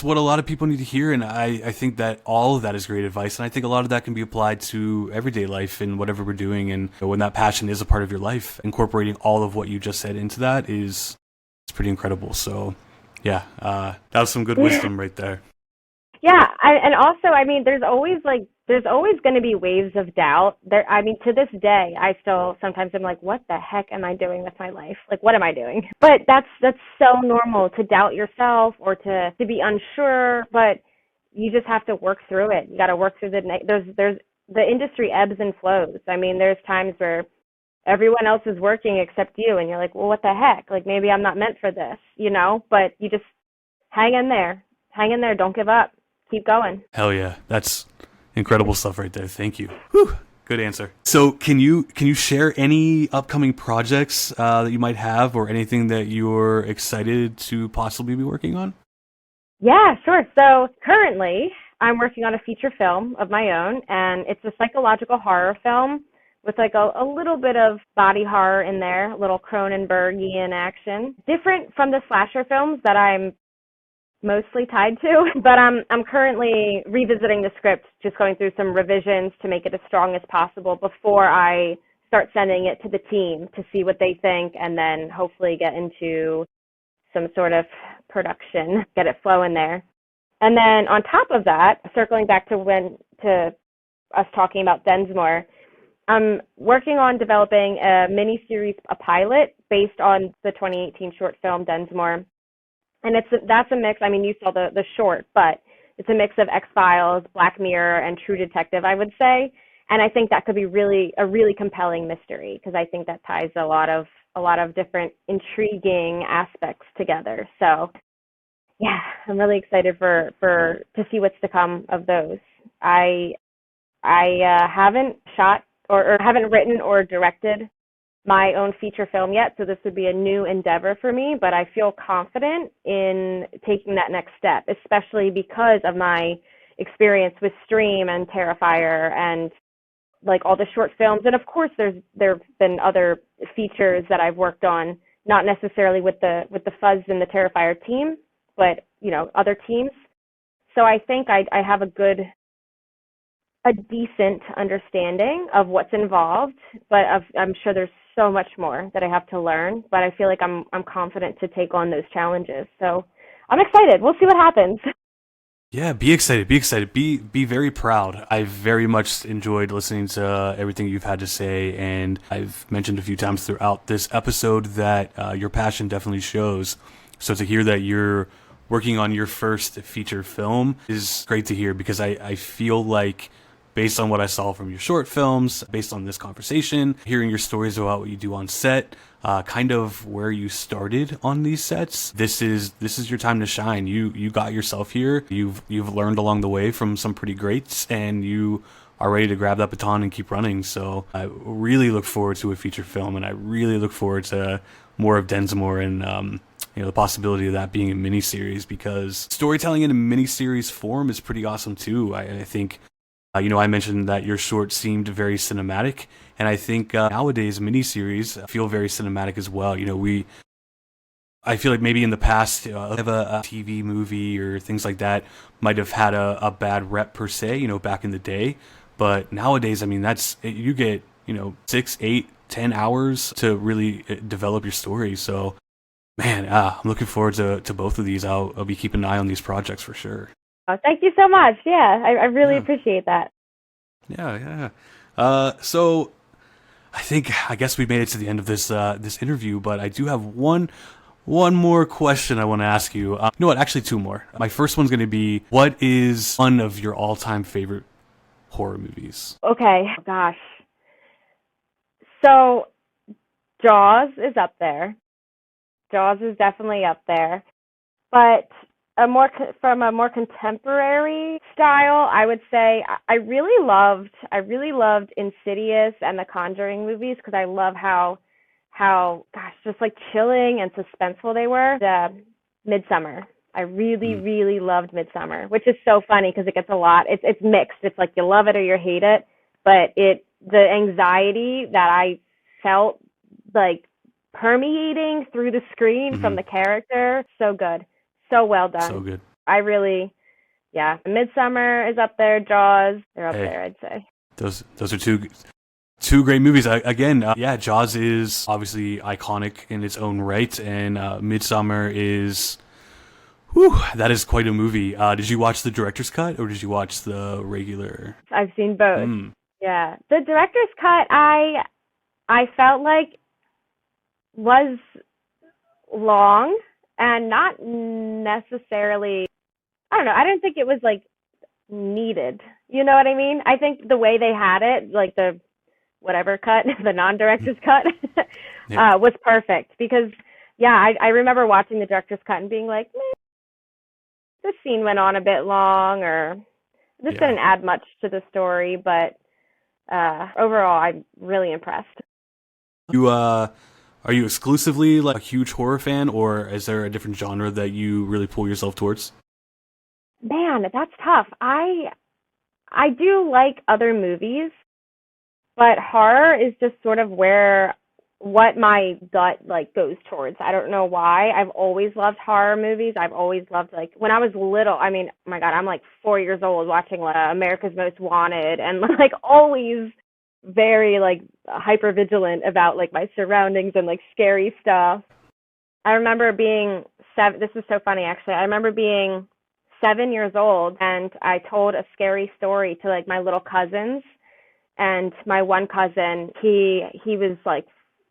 what a lot of people need to hear, and I think that all of that is great advice, and I think a lot of that can be applied to everyday life and whatever we're doing. And when that passion is a part of your life, incorporating all of what you just said into that is pretty incredible. So yeah, that was some good wisdom right there. Yeah, and also, I mean, there's always going to be waves of doubt. I mean, to this day, I still sometimes I'm like, what the heck am I doing with my life? Like, what am I doing? But that's so normal to doubt yourself or to be unsure. But you just have to work through it. You got to work through there's the industry ebbs and flows. I mean, there's times where everyone else is working except you, and you're like, well, what the heck? Like, maybe I'm not meant for this, you know? But you just hang in there. Don't give up. Keep going. Hell yeah. That's incredible stuff right there. Thank you. Whew. Good answer. So can you share any upcoming projects that you might have, or anything that you're excited to possibly be working on? Yeah, sure. So currently I'm working on a feature film of my own, and it's a psychological horror film with like a little bit of body horror in there, a little Cronenbergian action. Different from the slasher films that I'm mostly tied to, but I'm currently revisiting the script, just going through some revisions to make it as strong as possible before I start sending it to the team to see what they think, and then hopefully get into some sort of production, get it flowing there. And then on top of that, circling back to us talking about Densmore, I'm working on developing a mini-series, a pilot, based on the 2018 short film Densmore. And that's a mix. I mean, you saw the short, but it's a mix of X-Files, Black Mirror, and True Detective, I would say. And I think that could be a really compelling mystery, because I think that ties a lot of different intriguing aspects together. So, yeah, I'm really excited to see what's to come of those. I haven't shot or haven't written or directed my own feature film yet, so this would be a new endeavor for me, but I feel confident in taking that next step, especially because of my experience with Stream and Terrifier and like all the short films. And of course there have been other features that I've worked on, not necessarily with the Fuzz and the Terrifier team, but you know, other teams. So I think I have a decent understanding of what's involved, but I'm sure there's so much more that I have to learn, but I feel like I'm confident to take on those challenges. So I'm excited. We'll see what happens. Yeah, be excited. Be very proud. I've very much enjoyed listening to everything you've had to say, and I've mentioned a few times throughout this episode that your passion definitely shows. So to hear that you're working on your first feature film is great to hear, because I feel like, based on what I saw from your short films, based on this conversation, hearing your stories about what you do on set, kind of where you started on these sets, this is your time to shine. You got yourself here. You've learned along the way from some pretty greats, and you are ready to grab that baton and keep running. So I really look forward to a feature film, and I really look forward to more of Densmore, and the possibility of that being a miniseries, because storytelling in a miniseries form is pretty awesome too. I think, I mentioned that your short seemed very cinematic, and I think nowadays miniseries feel very cinematic as well. I feel like maybe in the past, if a TV movie or things like that might have had a bad rep per se, back in the day. But nowadays, I mean, you get, 6, 8, 10 hours to really develop your story. So, man, I'm looking forward to both of these. I'll be keeping an eye on these projects for sure. Oh, thank you so much. Yeah, I really Yeah, appreciate that. yeah. So I guess we made it to the end of this interview, but I do have one more question I want to ask you. You know what? Actually, two more. My first one's going to be, what is one of your all-time favorite horror movies? Okay, gosh. So Jaws is up there. Jaws is definitely up there. But from a more contemporary style, I would say I really loved Insidious and the Conjuring movies, because I love how gosh, just like chilling and suspenseful they were. The Midsummer. I really loved Midsummer, which is so funny because it gets a lot. It's mixed. It's like you love it or you hate it, but the anxiety that I felt like permeating through the screen from Mm-hmm. the character, so good. So well So done. good. I really, yeah. Midsummer is up there. Jaws, they're up Hey, there, I'd say. those are two great movies. Again, yeah, Jaws is obviously iconic in its own right, and Midsummer is, whew, that is quite a movie. Did you watch the director's cut or did you watch the regular? I've seen both. Mm. Yeah. The director's cut, I felt like was long and not necessarily, I don't know, I didn't think it was like needed. You know what I mean? I think the way they had it, like the whatever cut, the non-director's cut, Yeah, was perfect, because yeah, I remember watching the director's cut and being like, this scene went on a bit long, or this yeah. didn't add much to the story, but overall, I'm really impressed. You are you exclusively like a huge horror fan, or is there a different genre that you really pull yourself towards? Man, that's tough. I do like other movies, but horror is just sort of where what my gut like goes towards. I don't know why. I've always loved horror movies. I've always loved, like, when I was little. I mean, oh my God, I'm like 4 years old watching like America's Most Wanted, and like always very like hyper vigilant about like my surroundings and like scary stuff. I remember being seven. This is so funny, actually. I remember being 7 years old, and I told a scary story to like my little cousins. And my one cousin, he was like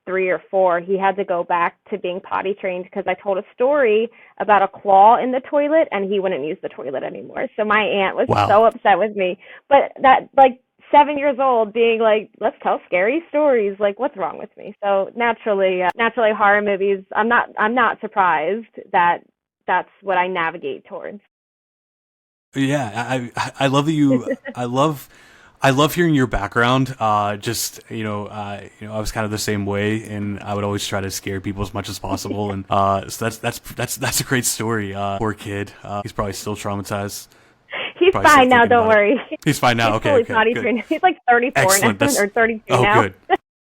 3 or 4. He had to go back to being potty trained because I told a story about a claw in the toilet, and he wouldn't use the toilet anymore. So my aunt was Wow. so upset with me. But that, like, 7 years old, being like, let's tell scary stories. Like, what's wrong with me? So naturally, horror movies. I'm not surprised that that's what I navigate towards. Yeah, I love that you. I love hearing your background. Just I was kind of the same way, and I would always try to scare people as much as possible. And so that's a great story. Poor kid. He's probably still traumatized. He's Probably still fine now. thinking Don't about it. worry. He's fine now. He's Okay, fully okay, potty good, trained. He's like 34 now, excellent. That's or 32 oh, now. good.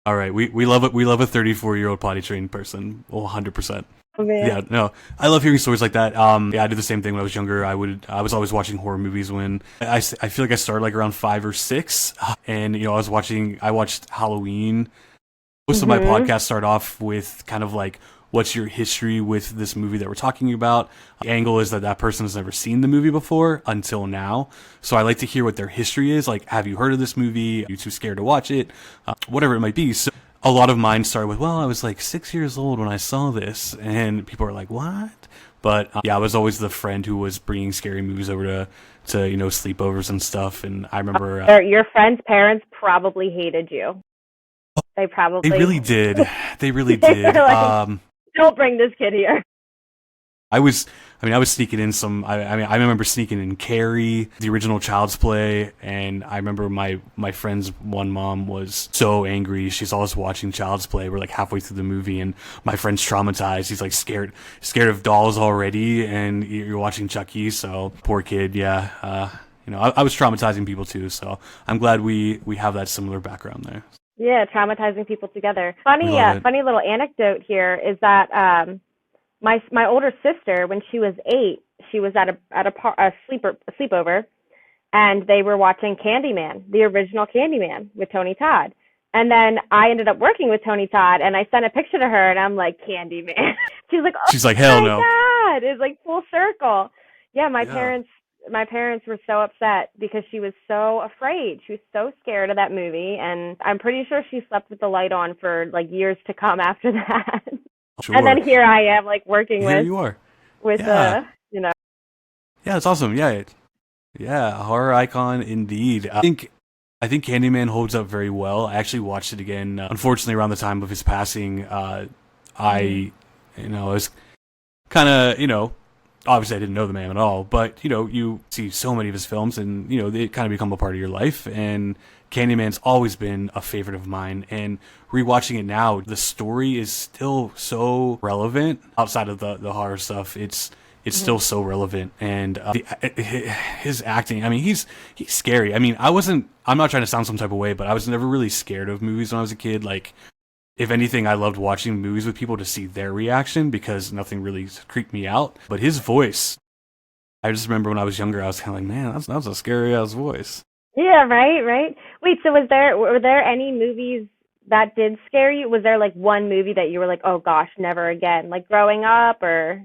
All right, we love it. We love a 34-year-old potty trained person. 100%. Oh man. Yeah, no, I love hearing stories like that. Yeah, I did the same thing when I was younger. I was always watching horror movies when I feel like I started like around 5 or 6, and I watched Halloween. Most of my Mhm. podcasts start off with kind of like, what's your history with this movie that we're talking about? The angle is that person has never seen the movie before until now. So I like to hear what their history is. Like, have you heard of this movie? Are you too scared to watch it? Whatever it might be. So a lot of mine started with, well, I was like 6 years old when I saw this. And people are like, what? But yeah, I was always the friend who was bringing scary movies over to sleepovers and stuff. And I remember Your friend's parents probably hated you. They they probably really did. They really they did. were like, don't bring this kid here. I was sneaking in some. I mean, I remember sneaking in Carrie, the original Child's Play, and I remember my friend's one mom was so angry. She's always watching Child's Play. We're like halfway through the movie, and my friend's traumatized. He's like scared of dolls already, and you're watching Chucky. So poor kid. Yeah. I was traumatizing people too. So I'm glad we have that similar background there. Yeah, traumatizing people together. We love it. Funny little anecdote here is that my older sister, when she was 8, she was at a sleepover, and they were watching Candyman, the original Candyman with Tony Todd. And then I ended up working with Tony Todd, and I sent a picture to her, and I'm like, Candyman. She's like, oh, she's like, hell my no. God. It's like full circle. Yeah, my Yeah. parents were so upset because she was so afraid. She was so scared of that movie, and I'm pretty sure she slept with the light on for like years to come after that. Sure. And then here I am, like working Here you are. with Yeah. Yeah, That's awesome. Yeah. Yeah, horror icon indeed. I think Candyman holds up very well. I actually watched it again. Unfortunately, around the time of his passing, I was kind of, obviously I didn't know the man at all, but you see so many of his films, and they kind of become a part of your life. And Candyman's always been a favorite of mine. And rewatching it now, the story is still so relevant outside of the horror stuff. It's still so relevant, and his acting. I mean, he's scary. I mean, I'm not trying to sound some type of way, but I was never really scared of movies when I was a kid. Like, if anything, I loved watching movies with people to see their reaction because nothing really creeped me out. But his voice, I just remember when I was younger, I was kind of like, man, that's a scary ass voice. Yeah, right. Wait, so were there any movies that did scare you? Was there like one movie that you were like, oh gosh, never again? Like growing up, or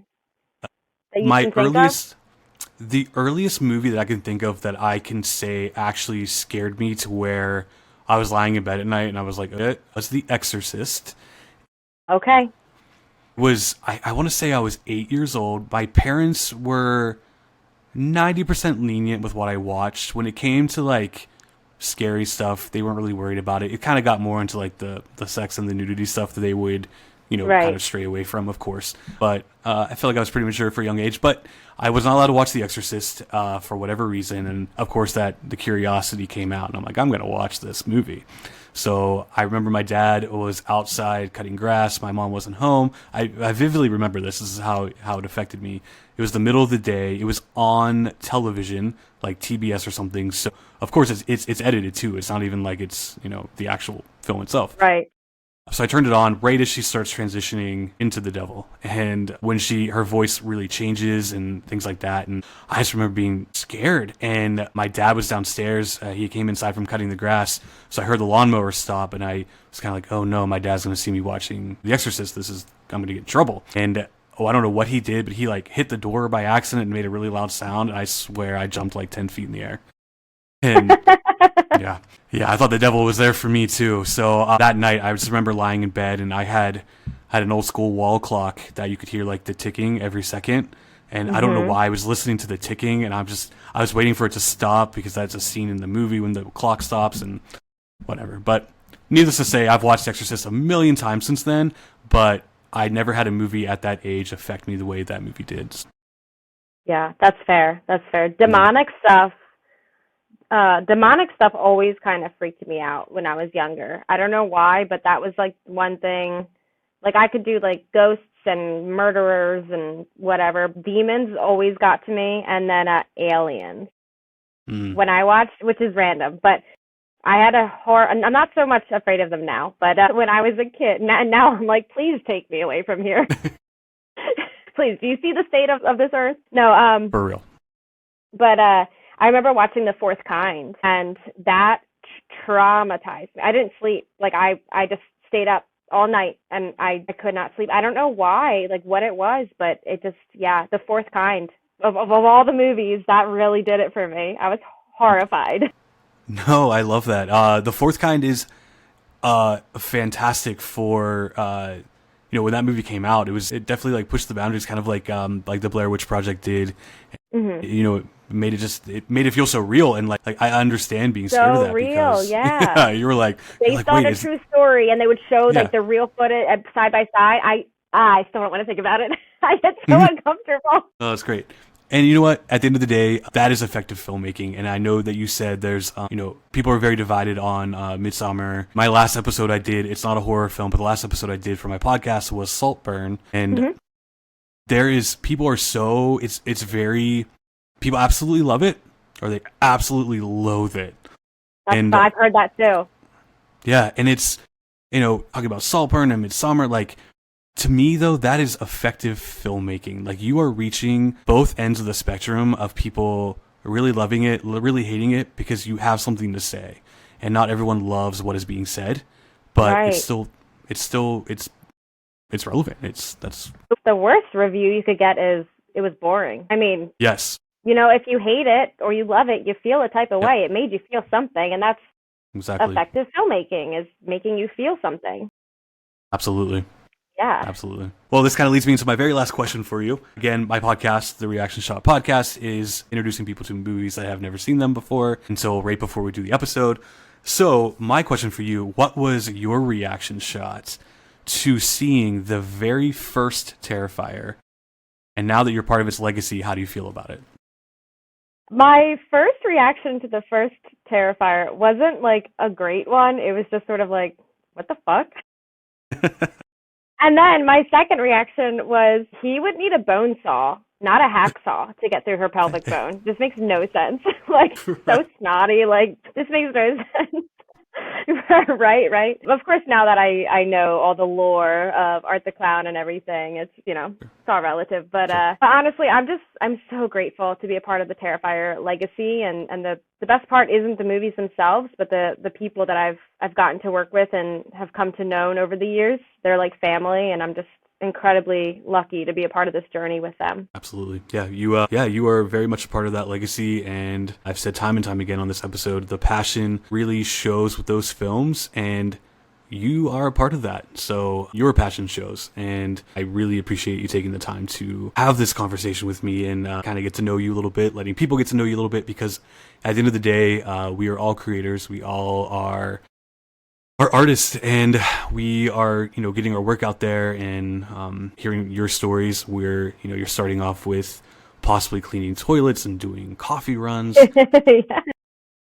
that you can think of? The earliest movie that I can think of that I can say actually scared me to where I was lying in bed at night and I was like, it was The Exorcist. Okay. I want to say I was 8 years old. My parents were 90% lenient with what I watched. When it came to like scary stuff, they weren't really worried about it. It kind of got more into like the sex and the nudity stuff that they would, Right. kind of stray away from, of course. But I felt like I was pretty mature for a young age. But I was not allowed to watch The Exorcist for whatever reason. And of course, the curiosity came out, and I'm like, I'm going to watch this movie. So I remember my dad was outside cutting grass. My mom wasn't home. I vividly remember this. This is how it affected me. It was the middle of the day. It was on television, like TBS or something. So of course it's edited too. It's not even like it's the actual film itself. Right. So I turned it on right as she starts transitioning into the devil, and when her voice really changes and things like that. And I just remember being scared. And my dad was downstairs. He came inside from cutting the grass, so I heard the lawnmower stop, and I was kind of like, "Oh no, my dad's going to see me watching The Exorcist. I'm going to get in trouble." And I don't know what he did, but he like hit the door by accident and made a really loud sound. And I swear I jumped like 10 feet in the air. And yeah, I thought the devil was there for me too. So that night, I just remember lying in bed, and I had an old school wall clock that you could hear like the ticking every second. And I don't know why I was listening to the ticking, and I was waiting for it to stop because that's a scene in the movie when the clock stops and whatever. But needless to say, I've watched Exorcist a million times since then, but I never had a movie at that age affect me the way that movie did. Yeah, that's fair. Demonic stuff always kind of freaked me out when I was younger. I don't know why, but that was like one thing. Like I could do like ghosts and murderers and whatever. Demons always got to me, and then aliens. When I watched, which is random, but I had a horror. I'm not so much afraid of them now, but when I was a kid, now I'm like, please take me away from here. Please, do you see the state of this earth? No. For real. But I remember watching The Fourth Kind, and that traumatized me. I didn't sleep. Like I just stayed up all night, and I could not sleep. I don't know why, like what it was, but it just, yeah, The Fourth Kind. Of all the movies, that really did it for me. I was horrified. No, I love that. The Fourth Kind is fantastic for when that movie came out. It definitely like pushed the boundaries, kind of like the Blair Witch Project did. It made it feel so real, and like I understand being scared of that real, because yeah. You were like based on a true story, and they would show like the real footage side by side. I still don't want to think about it. I get so uncomfortable. Oh, that's great. And you know what? At the end of the day, that is effective filmmaking. And I know that you said there's, people are very divided on Midsummer. My last episode I did, it's not a horror film, but the last episode I did for my podcast was Saltburn. And it's very, people absolutely love it or they absolutely loathe it. I've heard that too. Yeah. And it's, talking about Saltburn and Midsummer, like, to me, though, that is effective filmmaking. Like, you are reaching both ends of the spectrum of people really loving it, really hating it, because you have something to say. And not everyone loves what is being said, but right. it's relevant. That's the worst review you could get is it was boring. I mean, yes. If you hate it or you love it, you feel a type of way. It made you feel something, and that's exactly effective filmmaking, is making you feel something. Absolutely. Yeah. Absolutely. Well, this kind of leads me into my very last question for you. Again, my podcast, the Reaction Shot Podcast, is introducing people to movies that have never seen them before until right before we do the episode. So my question for you, what was your reaction shot to seeing the very first Terrifier? And now that you're part of its legacy, how do you feel about it? My first reaction to the first Terrifier wasn't like a great one. It was just sort of like, what the fuck? And then my second reaction was, he would need a bone saw, not a hacksaw, to get through her pelvic bone. This makes no sense. Like, so snotty. Like, this makes no sense. Right. Of course, now that I know all the lore of Art the Clown and everything, it's all relative. But honestly, I'm so grateful to be a part of the Terrifier legacy, and the best part isn't the movies themselves, but the people that I've gotten to work with and have come to know over the years. They're like family, and I'm just incredibly lucky to be a part of this journey with them. Absolutely. Yeah, you are very much a part of that legacy, and I've said time and time again on this episode, the passion really shows with those films, and you are a part of that. So your passion shows, and I really appreciate you taking the time to have this conversation with me and kind of get to know you a little bit, letting people get to know you a little bit, because at the end of the day, we are all creators. We all are artists, and we are, getting our work out there and hearing your stories where, you're starting off with possibly cleaning toilets and doing coffee runs.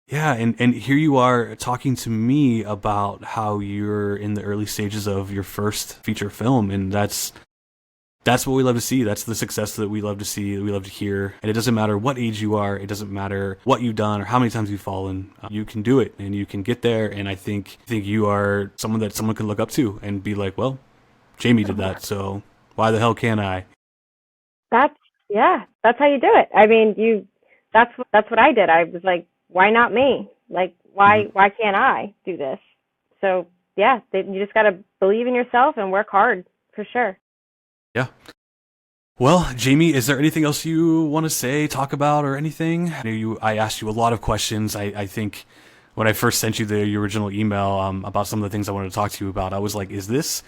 Yeah, and here you are talking to me about how you're in the early stages of your first feature film, and that's what we love to see. That's the success that we love to see, that we love to hear. And it doesn't matter what age you are. It doesn't matter what you've done or how many times you've fallen. You can do it, and you can get there. And I think you are someone that someone can look up to and be like, well, Jamie did that, so why the hell can't I? That's how you do it. I mean, that's what I did. I was like, why not me? Like, why can't I do this? So yeah, you just got to believe in yourself and work hard, for sure. Yeah. Well, Jamie, is there anything else you want to say, talk about, or anything? I asked you a lot of questions. I think when I first sent you the original email about some of the things I wanted to talk to you about, I was like, is this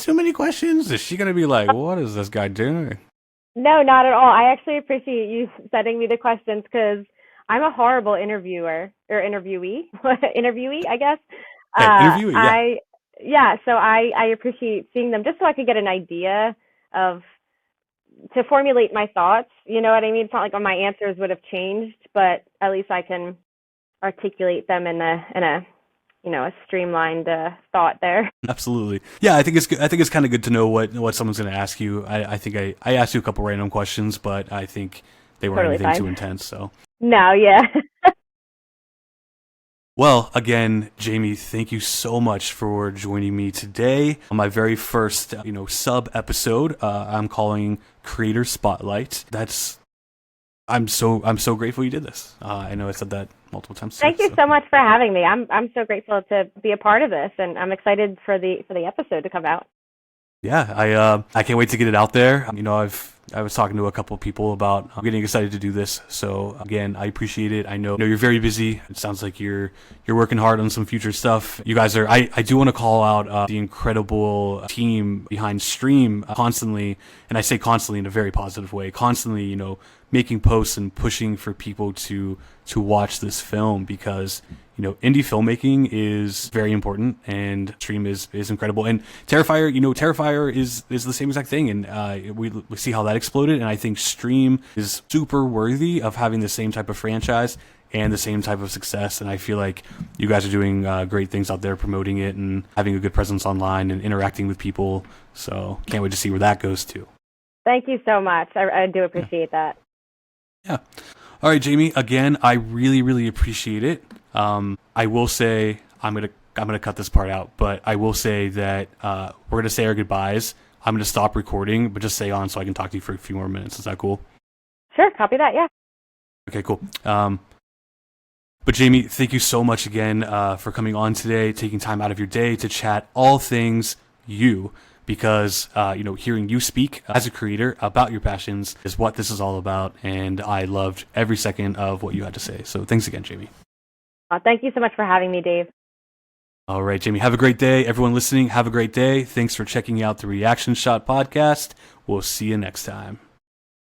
too many questions? Is she going to be like, what is this guy doing? No, not at all. I actually appreciate you sending me the questions, because I'm a horrible interviewer, or interviewee, I guess. Interviewee, yeah. So I appreciate seeing them just so I could get an idea to formulate my thoughts. You know what I mean? It's not like my answers would have changed, but at least I can articulate them in a streamlined thought there. Absolutely. Yeah, I think it's good. I think it's kind of good to know what someone's going to ask you. I think I asked you a couple random questions, but I think they weren't anything too intense. So no, yeah. Well, again, Jamie, thank you so much for joining me today on my very first, sub episode. I'm calling Creator Spotlight. I'm so grateful you did this. I know I said that multiple times. Thank you so much for having me. I'm so grateful to be a part of this, and I'm excited for the episode to come out. Yeah, I can't wait to get it out there. I've I was talking to a couple of people about getting excited to do this. So again, I appreciate it. I know you're very busy. It sounds like you're working hard on some future stuff. You guys are. I do want to call out the incredible team behind Stream constantly, and I say constantly in a very positive way. Constantly, making posts and pushing for people to watch this film, because indie filmmaking is very important, and Stream is incredible. And Terrifier is the same exact thing, and we see how that exploded. And I think Stream is super worthy of having the same type of franchise and the same type of success. And I feel like you guys are doing great things out there, promoting it and having a good presence online and interacting with people. So can't wait to see where that goes to. Thank you so much. I do appreciate that. Yeah. All right, Jamie. Again, I really, really appreciate it. I will say I'm gonna cut this part out, but I will say that we're gonna say our goodbyes. I'm gonna stop recording, but just stay on so I can talk to you for a few more minutes. Is that cool? Sure. Copy that. Yeah. Okay. Cool. But Jamie, thank you so much again for coming on today, taking time out of your day to chat all things you. Because, hearing you speak as a creator about your passions is what this is all about. And I loved every second of what you had to say. So thanks again, Jamie. Thank you so much for having me, Dave. All right, Jamie, have a great day. Everyone listening, have a great day. Thanks for checking out the Reaction Shot podcast. We'll see you next time.